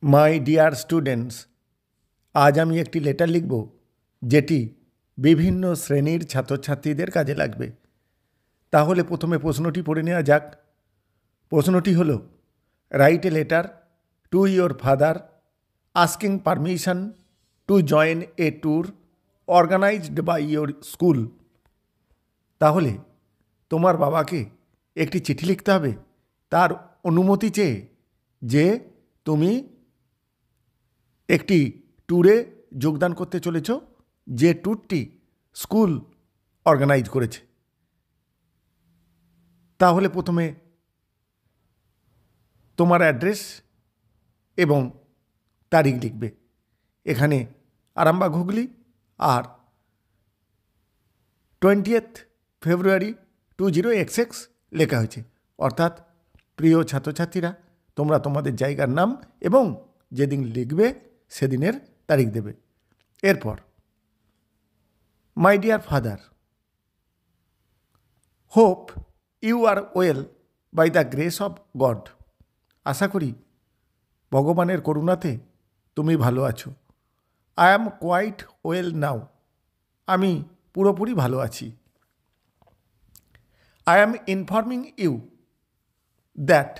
My dear students, আজ আমি একটি লেটার লিখব যেটি বিভিন্ন শ্রেণীর ছাত্রছাত্রীদের কাজে লাগবে। তাহলে প্রথমে প্রশ্নটি পড়ে নেওয়া যাক। প্রশ্নটি হলো, write a letter to your father asking permission to join a tour organised by your school. তাহলে তোমার বাবাকে একটি চিঠি লিখতে হবে তার অনুমতি চেয়ে যে তুমি একটি ট্যুরে যোগদান করতে চলেছ, যে ট্যুরটি স্কুল অর্গানাইজ করেছে। তাহলে প্রথমে তোমার অ্যাড্রেস এবং তারিখ লিখবে। এখানে আরামবাগ হুগলি আর 20th ফেব্রুয়ারি 20XX লেখা হয়েছে। অর্থাৎ প্রিয় ছাত্রছাত্রীরা, তোমরা তোমাদের জায়গার নাম এবং যেদিন লিখবে সেদিনের তারিখ দেবে। এরপর, my dear father, hope you are well by the grace of God. আশা করি ভগবানের করুণাতে তুমি ভালো আছো। I am quite well now. আমি পুরোপুরি ভালো আছি। I am informing you that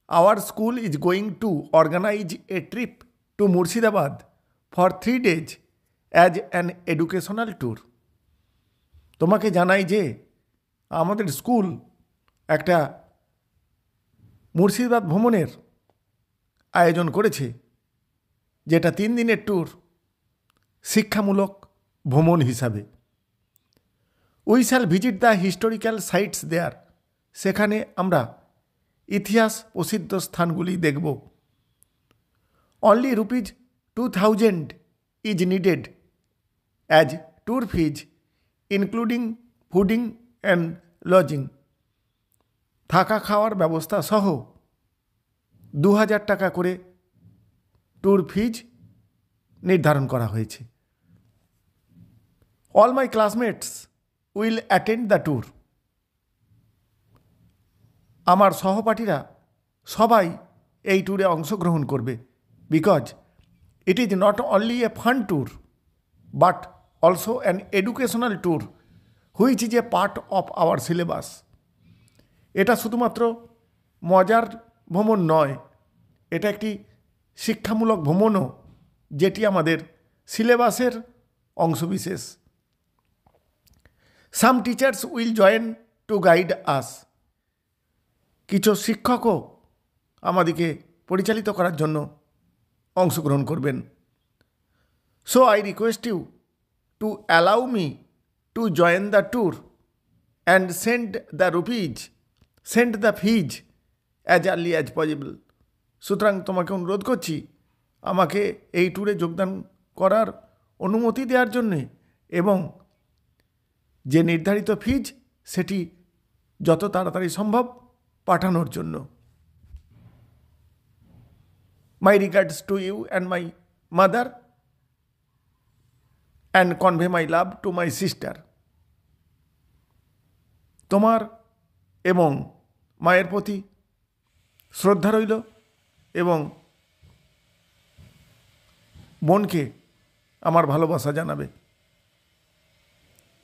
our school is going to organize a trip to Murshidabad for 3 days as an educational tour. তোমাকে জানাই যে আমাদের স্কুল একটা মুর্শিদাবাদ ভ্রমণের আয়োজন করেছে, যেটা 3 দিনের ট্যুর, শিক্ষামূলক ভ্রমণ হিসাবে। We shall visit the historical sites there. সেখানে আমরা ইতিহাস প্রসিদ্ধ স্থানগুলি দেখব। Only ₹2000 is needed as tour fees including fooding and lodging. থাকা খাওয়ার ব্যবস্থা সহ 2000 টাকা করে ট্যুর ফিজ নির্ধারণ করা হয়েছে। All my classmates will attend the tour. আমার সহপাঠীরা সবাই এই ট্যুরে অংশগ্রহণ করবে। Because it is not only a fun tour but also an educational tour which is a part of our syllabus. এটা শুধুমাত্র মজার ভ্রমণ নয়, এটা একটি শিক্ষামূলক ভ্রমণও, যেটি আমাদের সিলেবাসের অংশবিশেষ। Some teachers will join to guide us. কিছু শিক্ষকও আমাদেরকে পরিচালিত করার জন্য অংশগ্রহণ করবেন। So I request you to allow me to join the tour and send the fees as early as possible. সুতরাং তোমাকে অনুরোধ করছি আমাকে এই ট্যুরে যোগদান করার অনুমতি দেওয়ার জন্যে এবং যে নির্ধারিত ফিজ সেটি যত তাড়াতাড়ি সম্ভব পাঠানোর জন্য। My regards to you and my mother and convey my love to my sister. তোমার এবং মায়ের প্রতি শ্রদ্ধা রইল এবং বোনকে আমার ভালোবাসা জানাবে।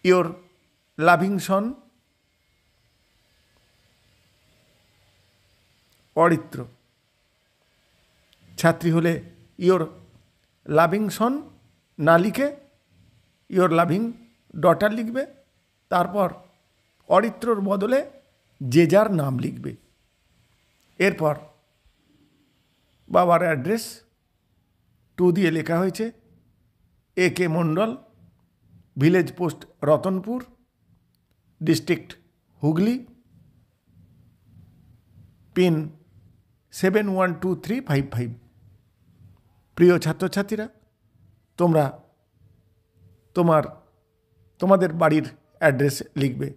ইয়োর লাভিং সন অরিত্র। ছাত্রী হলে ইয়োর লাভিং সন না লিখে ইয়োর লাভিং ডটার লিখবে, তারপর অরিত্রর বদলে যে যার নাম লিখবে। এরপর বাবার অ্যাড্রেস 2 দিয়ে লেখা হয়েছে, AK Mondal, village post Ratanpur, district Hooghly, pin 712355। প্রিয় ছাত্রছাত্রীরা, তোমরা তোমাদের বাড়ির অ্যাড্রেস লিখবে।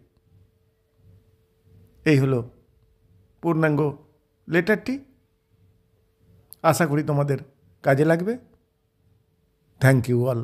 এই হলো পূর্ণাঙ্গ লেটারটি। আশা করি তোমাদের কাজে লাগবে। Thank you all.